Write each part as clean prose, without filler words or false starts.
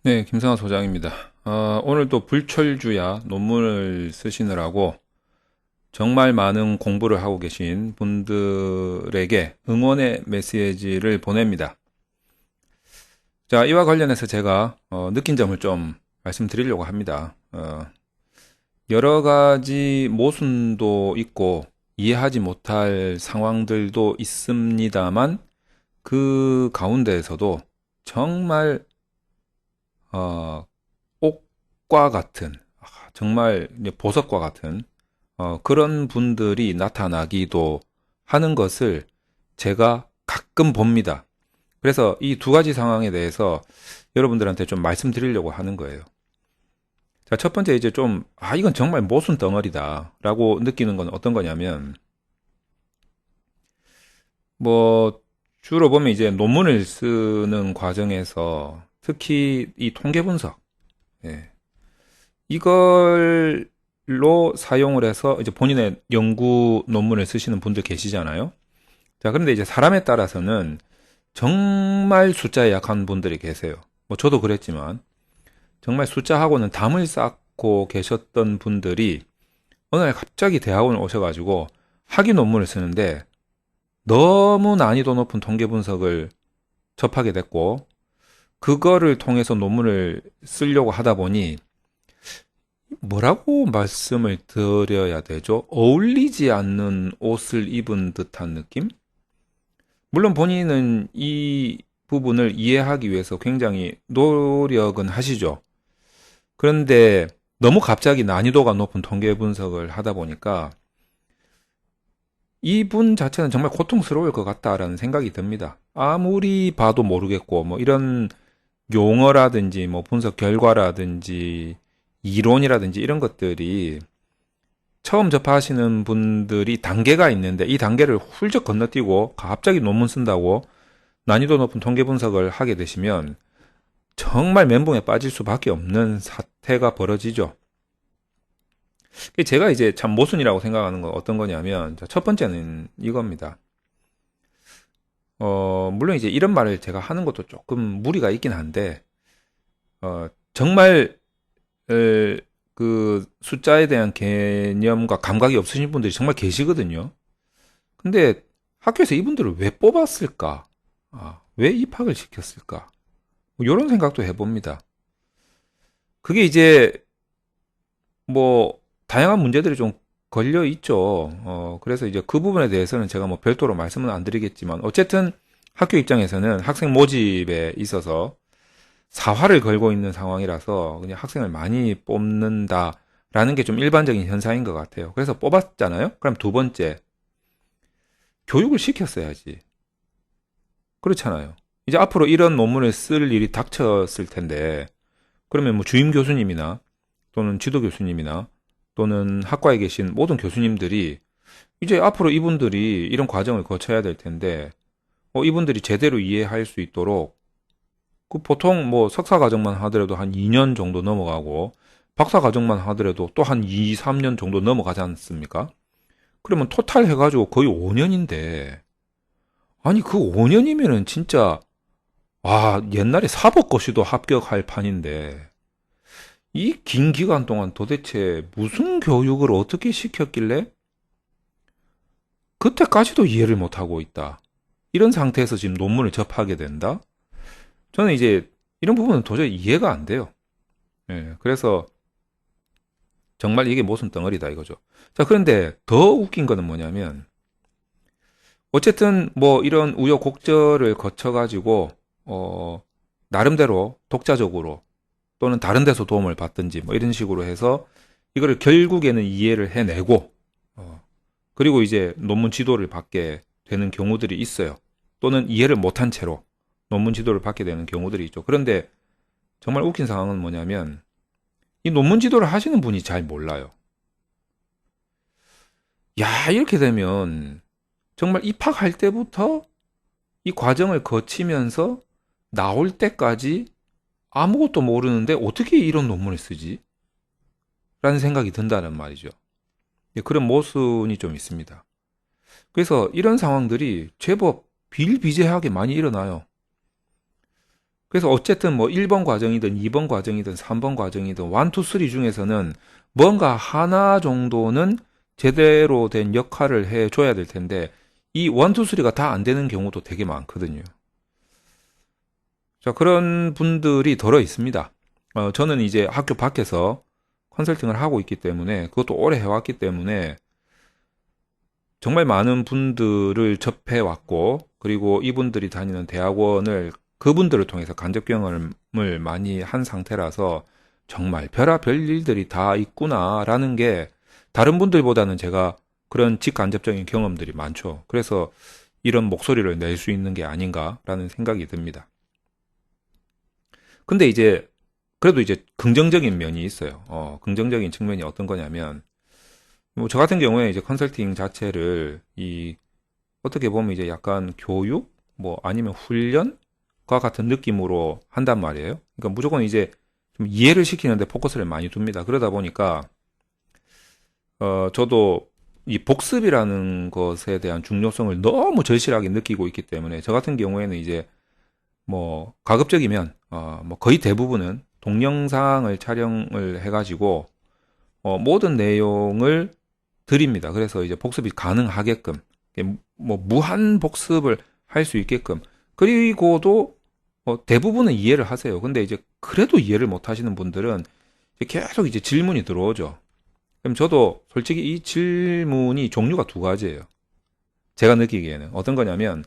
네, 김성하 소장입니다. 오늘 또 불철주야 논문을 쓰시느라고 정말 많은 공부를 하고 계신 분들에게 응원의 메시지를 보냅니다. 자, 이와 관련해서 제가 느낀 점을 좀 말씀드리려고 합니다. 여러 가지 모순도 있고 이해하지 못할 상황들도 있습니다만 그 가운데에서도 정말 어, 옥과 같은, 정말 이제 보석과 같은 그런 분들이 나타나기도 하는 것을 제가 가끔 봅니다. 그래서 이 두 가지 상황에 대해서 여러분들한테 좀 말씀드리려고 하는 거예요. 자, 첫 번째 이제 좀, 이건 정말 모순 덩어리다 라고 느끼는 건 어떤 거냐면, 뭐, 주로 보면 이제 논문을 쓰는 과정에서 특히 이 통계 분석, 예, 이걸로 사용을 해서 이제 본인의 연구 논문을 쓰시는 분들 계시잖아요. 자, 그런데 이제 사람에 따라서는 정말 숫자에 약한 분들이 계세요. 뭐 저도 그랬지만 정말 숫자하고는 담을 쌓고 계셨던 분들이 어느 날 갑자기 대학원을 오셔가지고 학위 논문을 쓰는데 너무 난이도 높은 통계 분석을 접하게 됐고 그거를 통해서 논문을 쓰려고 하다 보니 뭐라고 말씀을 드려야 되죠? 어울리지 않는 옷을 입은 듯한 느낌? 물론 본인은 이 부분을 이해하기 위해서 굉장히 노력은 하시죠. 그런데 너무 갑자기 난이도가 높은 통계 분석을 하다 보니까 이분 자체는 정말 고통스러울 것 같다라는 생각이 듭니다. 아무리 봐도 모르겠고, 뭐 이런 용어라든지, 뭐 분석 결과라든지, 이론이라든지 이런 것들이 처음 접하시는 분들이 단계가 있는데 이 단계를 훌쩍 건너뛰고 갑자기 논문 쓴다고 난이도 높은 통계 분석을 하게 되시면 정말 멘붕에 빠질 수밖에 없는 사태가 벌어지죠. 제가 이제 참 모순이라고 생각하는 건 어떤 거냐면 첫 번째는 이겁니다. 물론 이제 이런 말을 제가 하는 것도 조금 무리가 있긴 한데 정말 그 숫자에 대한 개념과 감각이 없으신 분들이 정말 계시거든요. 근데 학교에서 이분들을 왜 뽑았을까? 왜 입학을 시켰을까? 뭐 이런 생각도 해봅니다. 그게 이제 뭐 다양한 문제들이 좀 걸려 있죠. 그래서 이제 그 부분에 대해서는 제가 뭐 별도로 말씀은 안 드리겠지만 어쨌든 학교 입장에서는 학생 모집에 있어서 사활을 걸고 있는 상황이라서 그냥 학생을 많이 뽑는다라는 게 좀 일반적인 현상인 것 같아요. 그래서 뽑았잖아요. 그럼 두 번째, 교육을 시켰어야지. 그렇잖아요. 이제 앞으로 이런 논문을 쓸 일이 닥쳤을 텐데, 그러면 뭐 주임 교수님이나 또는 지도 교수님이나 또는 학과에 계신 모든 교수님들이 이제 앞으로 이분들이 이런 과정을 거쳐야 될 텐데, 이분들이 제대로 이해할 수 있도록 그 보통 뭐 석사 과정만 하더라도 한 2년 정도 넘어가고 박사 과정만 하더라도 또 한 2, 3년 정도 넘어가지 않습니까? 그러면 토탈 해가지고 거의 5년인데 아니 그 5년이면은 진짜 옛날에 사법고시도 합격할 판인데 이 긴 기간 동안 도대체 무슨 교육을 어떻게 시켰길래 그때까지도 이해를 못하고 있다. 이런 상태에서 지금 논문을 접하게 된다? 저는 이제 이런 부분은 도저히 이해가 안 돼요. 예, 그래서 정말 이게 모순 덩어리다 이거죠. 자, 그런데 더 웃긴 거는 뭐냐면 어쨌든 뭐 이런 우여곡절을 거쳐가지고 나름대로 독자적으로 또는 다른 데서 도움을 받든지 뭐 이런 식으로 해서 이거를 결국에는 이해를 해내고 그리고 이제 논문 지도를 받게 되는 경우들이 있어요. 또는 이해를 못한 채로 논문 지도를 받게 되는 경우들이 있죠. 그런데 정말 웃긴 상황은 뭐냐면 이 논문 지도를 하시는 분이 잘 몰라요. 야, 이렇게 되면 정말 입학할 때부터 이 과정을 거치면서 나올 때까지 아무것도 모르는데 어떻게 이런 논문을 쓰지? 라는 생각이 든다는 말이죠. 예, 그런 모순이 좀 있습니다. 그래서 이런 상황들이 제법 비일비재하게 많이 일어나요. 그래서 어쨌든 뭐 1번 과정이든 2번 과정이든 3번 과정이든 1, 2, 3 중에서는 뭔가 하나 정도는 제대로 된 역할을 해줘야 될 텐데 이 1, 2, 3가 다 안 되는 경우도 되게 많거든요. 자, 그런 분들이 덜어 있습니다. 저는 이제 학교 밖에서 컨설팅을 하고 있기 때문에 그것도 오래 해왔기 때문에 정말 많은 분들을 접해왔고 그리고 이분들이 다니는 대학원을 그분들을 통해서 간접 경험을 많이 한 상태라서 정말 별의별 일들이 다 있구나라는 게 다른 분들보다는 제가 그런 직간접적인 경험들이 많죠. 그래서 이런 목소리를 낼 수 있는 게 아닌가라는 생각이 듭니다. 근데 이제 그래도 이제 긍정적인 면이 있어요. 긍정적인 측면이 어떤 거냐면 뭐 저 같은 경우에 이제 컨설팅 자체를 어떻게 보면 이제 약간 교육 뭐 아니면 훈련과 같은 느낌으로 한단 말이에요. 그러니까 무조건 이제 좀 이해를 시키는데 포커스를 많이 둡니다. 그러다 보니까 저도 이 복습이라는 것에 대한 중요성을 너무 절실하게 느끼고 있기 때문에 저 같은 경우에는 이제 뭐 가급적이면 뭐 거의 대부분은 동영상을 촬영을 해가지고 모든 내용을 드립니다. 그래서 이제 복습이 가능하게끔 뭐 무한 복습을 할 수 있게끔 그리고도 대부분은 이해를 하세요. 근데 이제 그래도 이해를 못 하시는 분들은 이제 계속 이제 질문이 들어오죠. 그럼 저도 솔직히 이 질문이 종류가 두 가지예요. 제가 느끼기에는 어떤 거냐면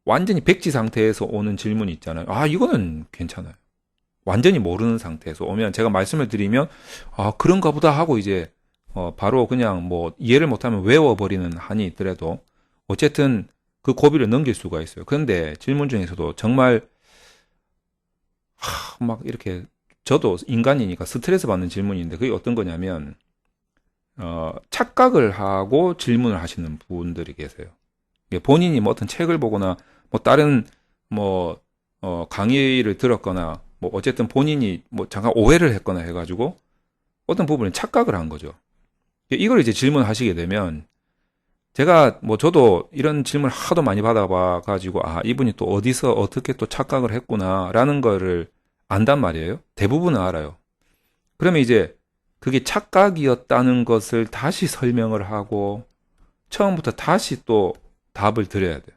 완전히 백지 상태에서 오는 질문이 있잖아요. 아, 이거는 괜찮아요. 완전히 모르는 상태에서 오면 제가 말씀을 드리면 아, 그런가 보다 하고 이제 바로 그냥 뭐 이해를 못하면 외워버리는 한이 있더라도 어쨌든 그 고비를 넘길 수가 있어요. 그런데 질문 중에서도 정말 막 이렇게 저도 인간이니까 스트레스 받는 질문인데 그게 어떤 거냐면 착각을 하고 질문을 하시는 분들이 계세요. 본인이 뭐 어떤 책을 보거나 뭐 다른 뭐 강의를 들었거나 뭐 어쨌든 본인이 뭐 잠깐 오해를 했거나 해가지고 어떤 부분에 착각을 한 거죠. 이걸 이제 질문하시게 되면 제가 뭐 저도 이런 질문을 하도 많이 받아봐가지고 아 이분이 또 어디서 어떻게 또 착각을 했구나라는 거를 안단 말이에요. 대부분은 알아요. 그러면 이제 그게 착각이었다는 것을 다시 설명을 하고 처음부터 다시 또 답을 드려야 돼요.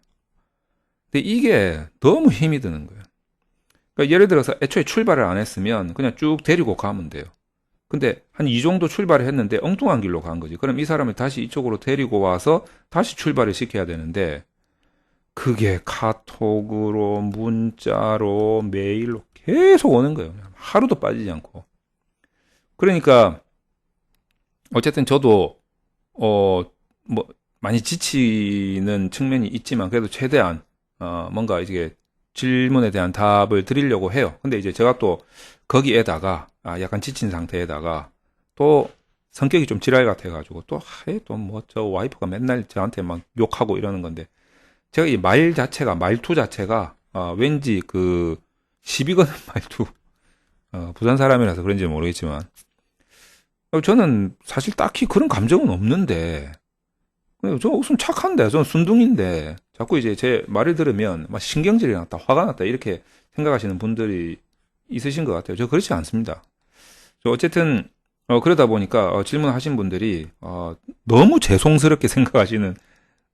근데 이게 너무 힘이 드는 거예요. 그러니까 예를 들어서 애초에 출발을 안 했으면 그냥 쭉 데리고 가면 돼요. 근데 한 이 정도 출발을 했는데 엉뚱한 길로 간 거지. 그럼 이 사람을 다시 이쪽으로 데리고 와서 다시 출발을 시켜야 되는데 그게 카톡으로 문자로 메일로 계속 오는 거예요. 하루도 빠지지 않고. 그러니까 어쨌든 저도 뭐 많이 지치는 측면이 있지만 그래도 최대한 뭔가 이게 질문에 대한 답을 드리려고 해요. 근데 이제 제가 또 거기에다가 약간 지친 상태에다가 또 성격이 좀 지랄 같아가지고 또 뭐 저 와이프가 맨날 저한테 막 욕하고 이러는 건데 제가 이 말 자체가 말투 자체가 왠지 그 시비 거는 말투 부산 사람이라서 그런지 모르겠지만 저는 사실 딱히 그런 감정은 없는데 저 무슨 착한데 저는 순둥인데 자꾸 이제 제 말을 들으면 막 신경질이 났다 화가 났다 이렇게 생각하시는 분들이 있으신 것 같아요. 저 그렇지 않습니다. 저 어쨌든 그러다 보니까 질문하신 분들이 너무 죄송스럽게 생각하시는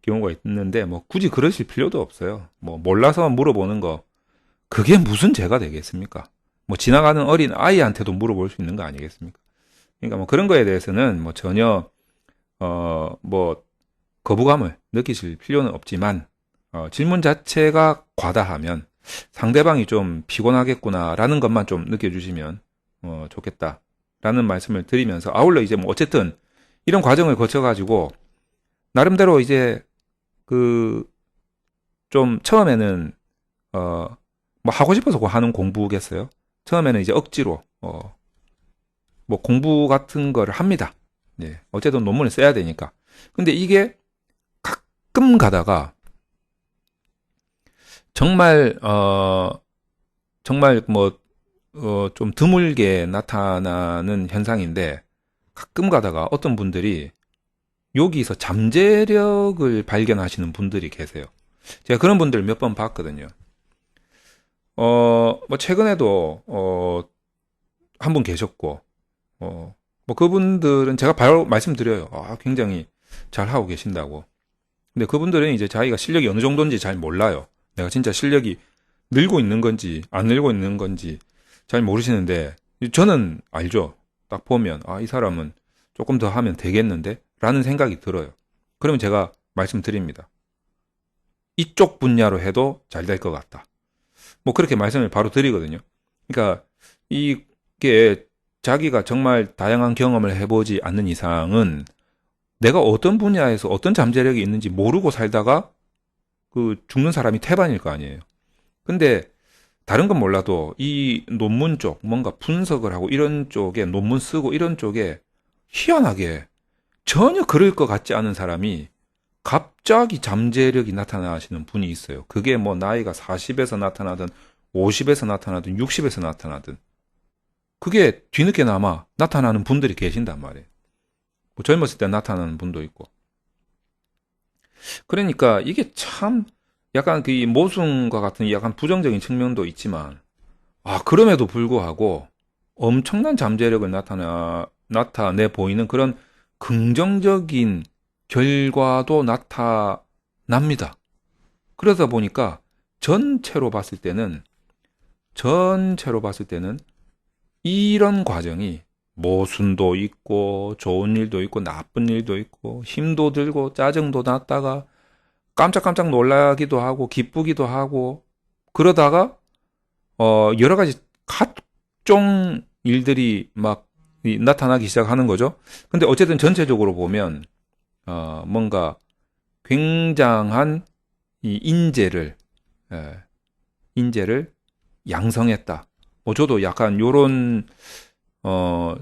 경우가 있는데 뭐 굳이 그러실 필요도 없어요. 뭐 몰라서 물어보는 거 그게 무슨 죄가 되겠습니까? 뭐 지나가는 어린 아이한테도 물어볼 수 있는 거 아니겠습니까? 그러니까 뭐 그런 거에 대해서는 뭐 전혀 뭐 거부감을 느끼실 필요는 없지만 질문 자체가 과다하면 상대방이 좀 피곤하겠구나라는 것만 좀 느껴주시면 좋겠다라는 말씀을 드리면서 아울러 이제 뭐 어쨌든 이런 과정을 거쳐가지고 나름대로 이제 그 좀 처음에는 뭐 하고 싶어서 하는 공부겠어요. 처음에는 이제 억지로 뭐 공부 같은 거를 합니다. 네, 어쨌든 논문을 써야 되니까. 근데 이게 가끔 가다가 정말 정말 뭐 좀 드물게 나타나는 현상인데 가끔 가다가 어떤 분들이 여기서 잠재력을 발견하시는 분들이 계세요. 제가 그런 분들 몇 번 봤거든요. 뭐 최근에도 한 분 계셨고, 뭐 그분들은 제가 바로 말씀드려요. 굉장히 잘 하고 계신다고. 근데 그분들은 이제 자기가 실력이 어느 정도인지 잘 몰라요. 내가 진짜 실력이 늘고 있는 건지 안 늘고 있는 건지 잘 모르시는데 저는 알죠. 딱 보면 이 사람은 조금 더 하면 되겠는데 라는 생각이 들어요. 그러면 제가 말씀드립니다. 이쪽 분야로 해도 잘 될 것 같다. 뭐 그렇게 말씀을 바로 드리거든요. 그러니까 이게 자기가 정말 다양한 경험을 해보지 않는 이상은 내가 어떤 분야에서 어떤 잠재력이 있는지 모르고 살다가 그 죽는 사람이 태반일 거 아니에요. 근데 다른 건 몰라도 이 논문 쪽 뭔가 분석을 하고 이런 쪽에 논문 쓰고 이런 쪽에 희한하게 전혀 그럴 것 같지 않은 사람이 갑자기 잠재력이 나타나시는 분이 있어요. 그게 뭐 나이가 40에서 나타나든 50에서 나타나든 60에서 나타나든 그게 뒤늦게나마 나타나는 분들이 계신단 말이에요. 뭐 젊었을 때 나타나는 분도 있고. 그러니까 이게 참 약간 그 모순과 같은 약간 부정적인 측면도 있지만 그럼에도 불구하고 엄청난 잠재력을 나타내 보이는 그런 긍정적인 결과도 나타납니다. 그러다 보니까 전체로 봤을 때는 이런 과정이 모순도 있고 좋은 일도 있고 나쁜 일도 있고 힘도 들고 짜증도 났다가 깜짝깜짝 놀라기도 하고 기쁘기도 하고 그러다가 여러 가지 각종 일들이 막 나타나기 시작하는 거죠. 근데 어쨌든 전체적으로 보면 뭔가 굉장한 이 인재를 양성했다. 뭐 저도 약간 요런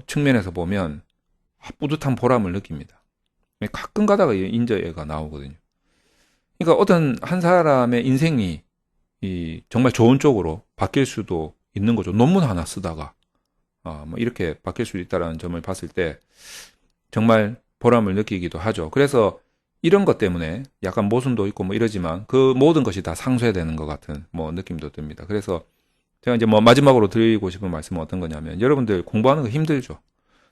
측면에서 보면 뿌듯한 보람을 느낍니다. 가끔 가다가 인재가 나오거든요. 그러니까 어떤 한 사람의 인생이 정말 좋은 쪽으로 바뀔 수도 있는 거죠. 논문 하나 쓰다가 뭐 이렇게 바뀔 수 있다는 점을 봤을 때 정말 보람을 느끼기도 하죠. 그래서 이런 것 때문에 약간 모순도 있고 뭐 이러지만 그 모든 것이 다 상쇄되는 것 같은 뭐 느낌도 듭니다. 그래서 제가 이제 뭐 마지막으로 드리고 싶은 말씀은 어떤 거냐면 여러분들 공부하는 거 힘들죠.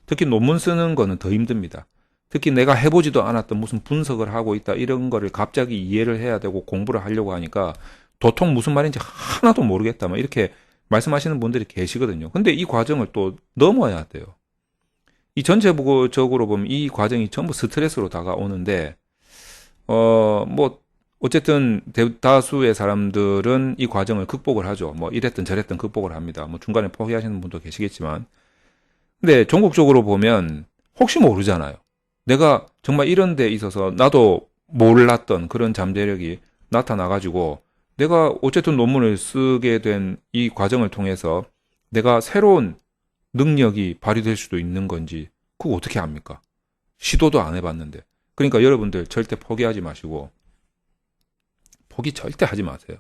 특히 논문 쓰는 거는 더 힘듭니다. 특히 내가 해보지도 않았던 무슨 분석을 하고 있다 이런 거를 갑자기 이해를 해야 되고 공부를 하려고 하니까 도통 무슨 말인지 하나도 모르겠다 막 이렇게 말씀하시는 분들이 계시거든요. 근데 이 과정을 또 넘어야 돼요. 이 전체적으로 보면 이 과정이 전부 스트레스로 다가오는데 뭐 어쨌든 대다수의 사람들은 이 과정을 극복을 하죠. 뭐 이랬든 저랬든 극복을 합니다. 뭐 중간에 포기하시는 분도 계시겠지만 근데 전국적으로 보면 혹시 모르잖아요. 내가 정말 이런 데 있어서 나도 몰랐던 그런 잠재력이 나타나가지고 내가 어쨌든 논문을 쓰게 된 이 과정을 통해서 내가 새로운 능력이 발휘될 수도 있는 건지 그거 어떻게 압니까? 시도도 안 해봤는데. 그러니까 여러분들 절대 포기하지 마시고 포기 절대 하지 마세요.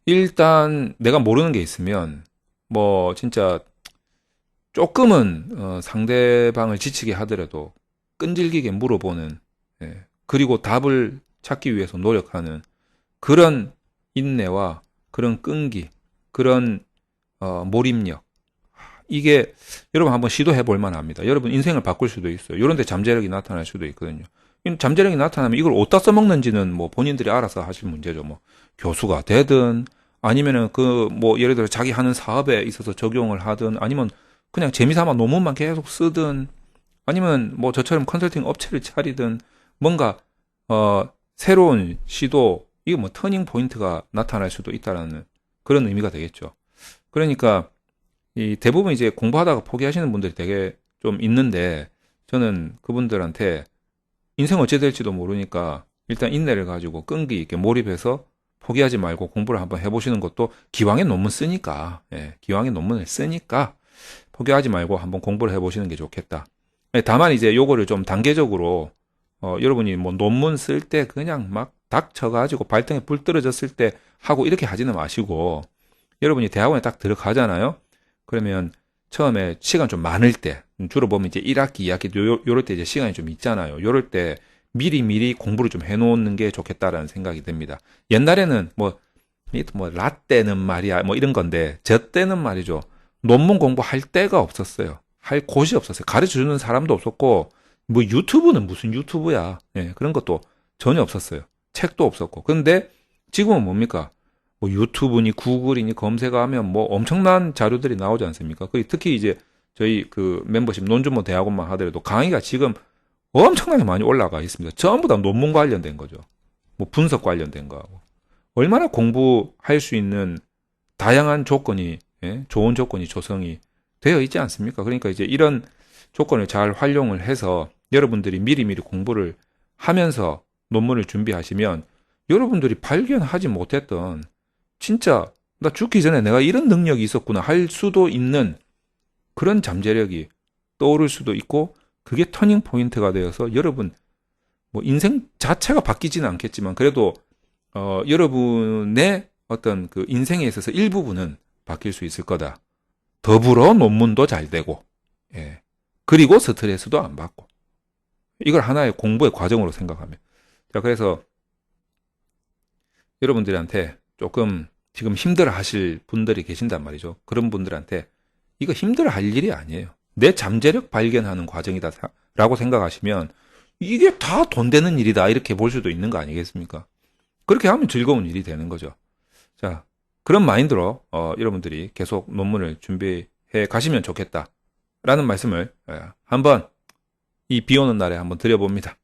일단 내가 모르는 게 있으면 뭐 진짜 조금은 상대방을 지치게 하더라도 끈질기게 물어보는 그리고 답을 찾기 위해서 노력하는 그런 인내와 그런 끈기 그런 몰입력 이게 여러분 한번 시도해 볼 만합니다. 여러분 인생을 바꿀 수도 있어요. 이런 데 잠재력이 나타날 수도 있거든요. 잠재력이 나타나면 이걸 어디다 써먹는지는 뭐 본인들이 알아서 하실 문제죠. 뭐 교수가 되든 아니면은 그 뭐 예를 들어 자기 하는 사업에 있어서 적용을 하든 아니면 그냥 재미삼아 논문만 계속 쓰든 아니면 뭐 저처럼 컨설팅 업체를 차리든 뭔가 새로운 시도 이거 뭐 터닝 포인트가 나타날 수도 있다라는 그런 의미가 되겠죠. 그러니까 이 대부분 이제 공부하다가 포기하시는 분들이 되게 좀 있는데 저는 그분들한테 인생 어찌 될지도 모르니까 일단 인내를 가지고 끈기 있게 몰입해서 포기하지 말고 공부를 한번 해보시는 것도 기왕에 논문 쓰니까 기왕에 논문을 쓰니까 포기하지 말고 한번 공부를 해보시는 게 좋겠다. 다만 이제 요거를 좀 단계적으로 여러분이 뭐 논문 쓸 때 그냥 막 닥쳐가지고 발등에 불 떨어졌을 때 하고 이렇게 하지는 마시고 여러분이 대학원에 딱 들어가잖아요. 그러면 처음에 시간 좀 많을 때 주로 보면 이제 1학기, 2학기 요럴 때 이제 시간이 좀 있잖아요. 요럴 때 미리 공부를 좀 해놓는 게 좋겠다라는 생각이 듭니다. 옛날에는 뭐 이 뭐 라떼는 말이야 뭐 이런 건데 저 때는 말이죠. 논문 공부할 데가 없었어요. 할 곳이 없었어요. 가르쳐주는 사람도 없었고 뭐 유튜브는 무슨 유튜브야. 예, 그런 것도 전혀 없었어요. 책도 없었고. 근데 지금은 뭡니까? 뭐 유튜브니 구글이니 검색하면 뭐 엄청난 자료들이 나오지 않습니까? 특히 이제 저희 그 멤버십 논주모 대학원만 하더라도 강의가 지금 엄청나게 많이 올라가 있습니다. 전부 다 논문 관련된 거죠. 뭐 분석 관련된 거하고. 얼마나 공부할 수 있는 다양한 조건이, 예? 좋은 조건이 조성이 되어 있지 않습니까? 그러니까 이제 이런 조건을 잘 활용을 해서 여러분들이 미리미리 공부를 하면서 논문을 준비하시면 여러분들이 발견하지 못했던 진짜 나 죽기 전에 내가 이런 능력이 있었구나 할 수도 있는 그런 잠재력이 떠오를 수도 있고 그게 터닝 포인트가 되어서 여러분 뭐 인생 자체가 바뀌지는 않겠지만 그래도 여러분의 어떤 그 인생에 있어서 일부분은 바뀔 수 있을 거다. 더불어 논문도 잘 되고, 예. 그리고 스트레스도 안 받고. 이걸 하나의 공부의 과정으로 생각하면. 자, 그래서 여러분들한테 조금 지금 힘들어 하실 분들이 계신단 말이죠. 그런 분들한테 이거 힘들어 할 일이 아니에요. 내 잠재력 발견하는 과정이다. 라고 생각하시면 이게 다 돈 되는 일이다. 이렇게 볼 수도 있는 거 아니겠습니까? 그렇게 하면 즐거운 일이 되는 거죠. 자, 그런 마인드로 여러분들이 계속 논문을 준비해 가시면 좋겠다. 라는 말씀을 한번 이 비 오는 날에 한번 드려봅니다.